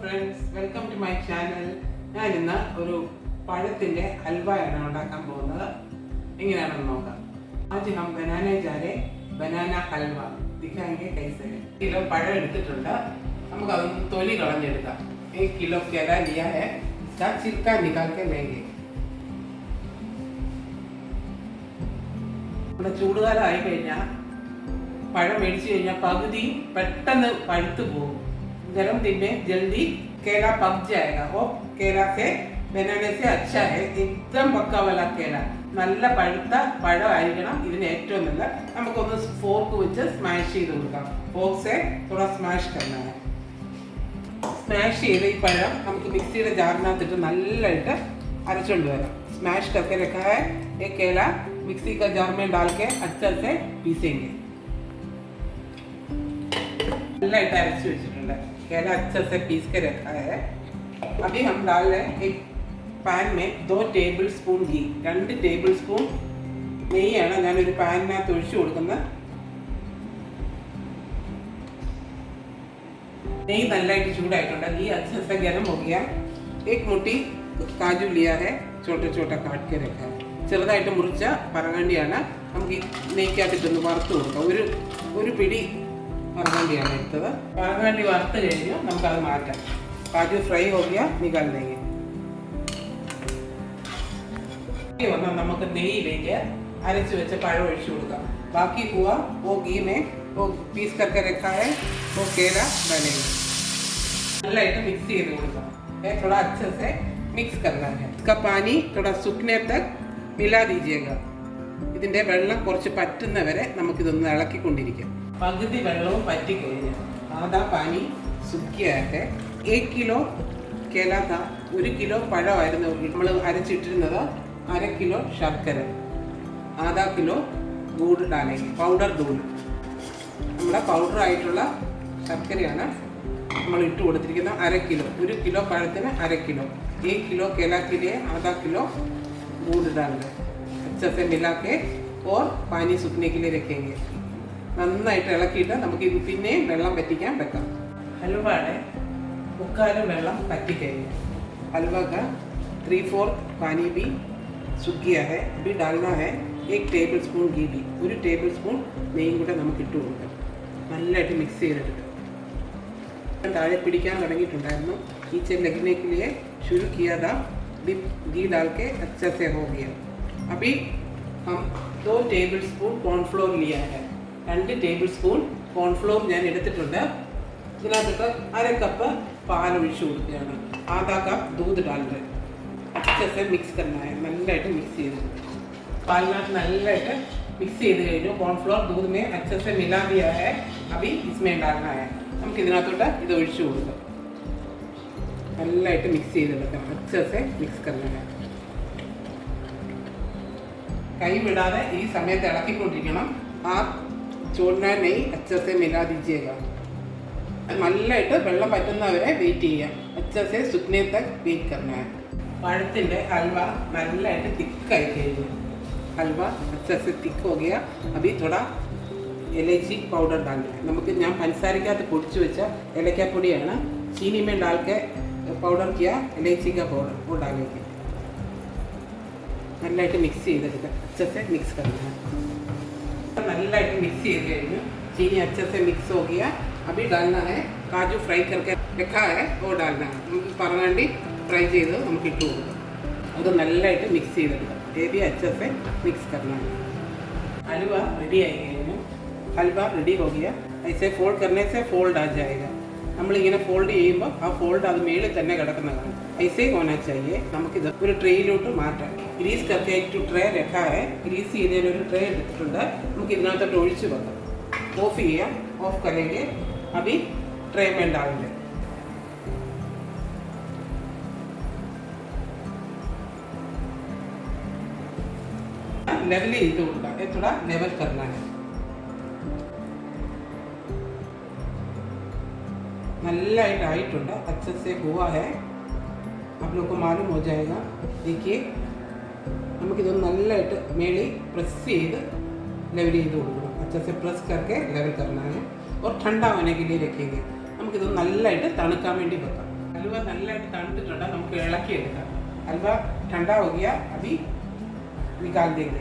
friends, welcome to my channel. ഞാൻ ഇന്ന് ഒരു പഴത്തിന്റെ ഹൽവയാണ് ഉണ്ടാക്കാൻ പോകുന്നത്. എങ്ങനെയാണെന്ന് നോക്കാം. आज हम बनाने जा रहे बनाना हलवा दिखाएंगे कैसे. किलो പഴം എടുത്തിട്ടുണ്ട്. നമുക്ക് അതൊന്ന് തൊലി കളഞ്ഞെടുക്കാം. 1 किलो केला लिया है. इसका छिलका निकाल के लेंगे. ഇവിടെ ചൂടുകാലമായി കഴിഞ്ഞാൽ പഴം മേടിച്ചു കഴിഞ്ഞാൽ പകുതി പെട്ടെന്ന് പഴുത്തു പോകും. गरम दिन में जल्दी केला पक जाएगा और केला से बनाने से अच्छा है. एकदम पक्का वाला केला നല്ല പഴുത്ത പഴമായിരിക്കണം ഇതിന് ഏറ്റവും നല്ല. നമുക്കൊന്ന് ഫോർക്ക് വെച്ച് സ്മാഷ് ചെയ്ത് കൊടുക്കാം. ഫോർക്ക് से थोड़ा स्मैश करना है. സ്മാഷ് ചെയ്ത ഈ പഴം നമുക്ക് മിക്സിയുടെ ജാറിനകത്തിട്ട് നല്ലതായിട്ട് അരച്ചുകൊണ്ട് വരാം. स्मैश करके रखा है ये केला मिक्सी का जार में डाल के अच्छे से पीसेंगे. नല്ലതായിട്ട് അരച്ചു വെച്ചിട്ടുണ്ട്. केला अच्छे से पीस के रखा है. अभी हम डाल रहे हैं एक पैन में 2 टेबल स्पून घी. 2 टेबल स्पून നെയ്യാണ് ഞാനൊരു പാനിനകത്ത് ഒഴിച്ചു കൊടുക്കുന്നത്. നെയ്യ് നല്ലതായിട്ട് ചൂടായിട്ടുണ്ട്. घी अच्छे से गर्म हो गया. एक मुट्ठी काजू लिया है, छोटा छोटा काट के रखा है. ചെറുതായിട്ട് മുറിച്ച പറങ്ങണ്ടിയാണ്. നമുക്ക് നെയ്ക്കകത്തിട്ടൊന്ന് വറുത്ത് കൊടുക്കാം. ഒരു പിടി പറങ്ങണ്ടിയാണ് എടുത്തത്. പറങ്ങണ്ടി വറുത്ത് കഴിഞ്ഞ് നമുക്കത് മാറ്റാം. കാജു ഫ്രൈ हो गया, निकाल देंगे. वरना നമുക്ക് നെയ്യിലേക്ക് അരച്ച് വെച്ച പഴം ഒഴിച്ചു കൊടുക്കാം. ബാക്കി हुआ वो घी में वो पीस करके रखा है वो केला डालेंगे. നല്ലതായിട്ട് മിക്സ് ചെയ്ത് കൊടുക്കാം. थोड़ा अच्छे से मिक्स करना है. इसका पानी थोड़ा सूखने तक मिला दीजिएगा. ഇതിന്റെ വെള്ളം കുറച്ച് പറ്റുന്നവരെ നമുക്കിതൊന്ന് ഇളക്കിക്കൊണ്ടിരിക്കാം. പകുതി വെള്ളവും പറ്റിക്കഴിഞ്ഞ് ആധാ പാനി സുക്കിയാകെ 1 കിലോ കേല 1 കിലോ പഴമായിരുന്നു നമ്മൾ അരച്ചിട്ടിരുന്നത്. 1/2 കിലോ ശർക്കര, ആധാ കിലോ ഗൂഡ് ഡാലേഗെ, പൗഡർ ദൂഡ്. നമ്മുടെ പൗഡറായിട്ടുള്ള ശർക്കരയാണ് നമ്മൾ ഇട്ട് കൊടുത്തിരിക്കുന്നത്. 1/2 കിലോ. 1 കിലോ പഴത്തിന് 1/2 കിലോ. 1 കിലോ केला के लिए आधा किलो दूध डाल दें. अच्छे से मिला के और पानी सूखने के लिए रखेंगे. നന്നായിട്ട് ഇളക്കിയിട്ട് നമുക്ക് ഇത് പിന്നെയും വെള്ളം പറ്റിക്കാൻ വെക്കാം. ഹൽവയുടെ മുക്കാലും വെള്ളം പറ്റിക്കഴിഞ്ഞു. हलवा का 3/4 पानी भी सूख गया है. अभी डालना है 1 टेबल स्पून घी भी. 1 टेबल स्पून നെയ്യും കൂടെ നമുക്ക് ഇട്ട് കൊടുക്കാം. നല്ലതായിട്ട് മിക്സ് ചെയ്തെടുക്കാം. താഴെ പിടിക്കാൻ തുടങ്ങിയിട്ടുണ്ടായിരുന്നു. नीचे लगने के लिए शुरू किया था. घी डाल के अच्छे से हो गया. अभी हम 2 टेबल स्पून कॉर्नफ्लोर लिया है. 2 टेबल स्पून कॉर्नफ्लोर ഞാൻ എടുത്തിട്ടുണ്ട്. ഇതിനകത്ത് 1/2 കപ്പ് പാൽ ഒഴിച്ചു കൊടുക്കുകയാണ്. ആധാ കപ്പ് दूध डाल रहे. अच्छे से मिक्स करना है. നല്ലതായിട്ട് മിക്സ് ചെയ്ത് പാലിനകത്ത് നല്ലതായിട്ട് മിക്സ് ചെയ്ത് കഴിഞ്ഞു. कॉर्नफ्लोर दूध में अच्छे से मिला दिया है. अभी इसमें डालना है. നമുക്ക് ഇതിനകത്തോട്ട് ഇത് ഒഴിച്ചു കൊടുക്കാം. നല്ലതായിട്ട് മിക്സ് ചെയ്തെടുക്കാം. अच्छे से मिक्स करना है. കൈ വിടാതെ ഈ സമയത്ത് ഇളക്കിക്കൊണ്ടിരിക്കണം. ആ ചോടിന നെയ് अच्छे से मिला दीजिएगा. നല്ലതായിട്ട് വെള്ളം പറ്റുന്നവരെ വെയിറ്റ് ചെയ്യാം. अच्छे से सूखने तक वेट करना है. പഴത്തിൻ്റെ ഹൽവ നല്ലതായിട്ട് തിക്കായി കഴിഞ്ഞു. ഹൽവ अच्छे से തിക്ക് हो गया. अभी थोड़ा इलायची पाउडर डालना है. നമുക്ക് ഞാൻ പഞ്ചസാരക്കകത്ത് പൊടിച്ചു വെച്ച ഏലക്കാപ്പൊടിയാണ്. चीनी में डाल के पाउडर किया इलायची का पाउडर वो डालेंगे. നല്ലതായിട്ട് മിക്സ് ചെയ്തെടുക്കുക. अच्छे से मिक्स करना है. നല്ലതായിട്ട് മിക്സ് ചെയ്ത് കഴിഞ്ഞു. चीनी अच्छे से मिक्स हो गया. अभी डालना है काजू फ्राई करके रखा है वो डालना है. നമുക്ക് പറങ്ങണ്ടി ഫ്രൈ ചെയ്ത് നമുക്ക് ഇട്ട് കൊടുക്കാം. അത് നല്ലതായിട്ട് മിക്സ് ചെയ്തെടുക്കാം. ये भी अच्छे से मिक्स करना है. हलवा रेडी ആയി കഴിഞ്ഞു. हलवा रेडी हो गया. ऐसे फोल्ड करने से फोल्ड आ जाएगा. നമ്മളിങ്ങനെ ഫോൾഡ് ചെയ്യുമ്പോൾ ആ ഫോൾഡ് അത് മേളിൽ തന്നെ കിടക്കുന്നതാണ്. ऐसे होना चाहिए. നമുക്കിത് ഒരു ട്രേയിലോട്ട് മാറ്റാം. ഗ്രീസ് करके एक ट्रे रखा है. ഗ്രീസ് ചെയ്തതിന് ഒരു ട്രേ എടുത്തിട്ടുണ്ട്. നമുക്ക് ഇതിനകത്തോട്ട് ഒഴിച്ച് വെക്കാം. ഓഫ് ചെയ്യാം. ഓഫ് करेंगे. अभी ट्रे में डाल दें. लेवल ചെയ്ത് കൊടുക്കാം. थोड़ा लेवल करना है. नल्लाइट आइട്ടുണ്ട്. अच्छे से हुआ है. आप लोग को मालूम हो जाएगा. देखिए നമുക്കിതൊന്ന് നല്ലതായിട്ട് മേളിൽ പ്രസ് ചെയ്ത് ലെവൽ ചെയ്ത് കൊടുക്കണം. अच्छे से प्रेस करके लेवल करना है और ठंडा होने के लिए रखेंगे. നമുക്കിതൊന്ന് നല്ലതായിട്ട് തണുക്കാൻ വേണ്ടി വെക്കാം. हलवा നല്ലതായിട്ട് തണുത്തിട്ടുണ്ട്, നമുക്ക് ഇളക്കിയെടുക്കാം. हलवा ठंडा हो गया, अभी निकाल देंगे.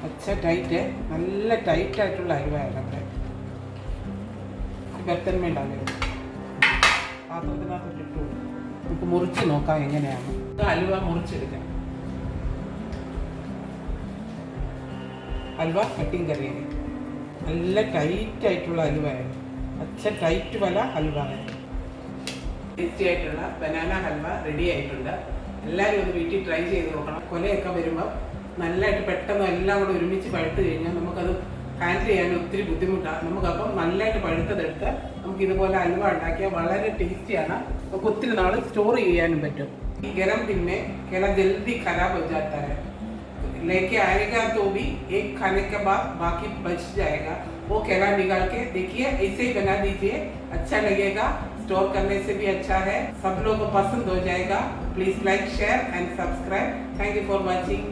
अच्छा टाइट है, നല്ല ടൈറ്റ് ആയിട്ടുള്ള ഹൽവയാണ് നമ്മുടെ. ബർത്തൻ में डालेंगे, പാത്രത്തിനകത്ത് ഇട്ടു. നമുക്ക് മുറിച്ച് നോക്കാം എങ്ങനെയാണ്. ഹൽവ മുറിച്ചെടുക്കാം. हलवा कटिंग करेंगे. നല്ല ടൈറ്റ് ആയിട്ടുള്ള ഹൽവയാണ്. अच्छा टाइट वाला हलवा है. ടേസ്റ്റി ആയിട്ടുള്ള ബനാന ഹൽവ റെഡി ആയിട്ടുണ്ട്. എല്ലാവരും ഒന്ന് വീട്ടിൽ ട്രൈ ചെയ്ത് നോക്കണം. കൊലയൊക്കെ വരുമ്പോൾ നല്ലതായിട്ട് പെട്ടെന്ന് എല്ലാം കൂടെ ഒരുമിച്ച് പഴുത്ത് കഴിഞ്ഞാൽ നമുക്കത് ഹാൻഡിൽ ചെയ്യാൻ ഒത്തിരി ബുദ്ധിമുട്ടാണ്. നമുക്കപ്പം നല്ലതായിട്ട് പഴുത്തതെടുത്ത് നമുക്ക് ഇതുപോലെ ഹൽവ ഉണ്ടാക്കിയാൽ വളരെ ടേസ്റ്റിയാണ്. നമുക്ക് ഒത്തിരി നാൾ സ്റ്റോർ ചെയ്യാനും പറ്റും. ഈ ഗരം പിന്നെ केला जल्दी खराब हो जाता है, लेके आएगा तो भी एक खाने के बाद बाकी बच जाएगा. वो केला निकाल के देखिए, ऐसे ही बना दीजिए, अच्छा लगेगा. स्टोर करने से भी अच्छा है, सब लोगों को पसंद हो जाएगा. Please like, share and subscribe. Thank you for watching.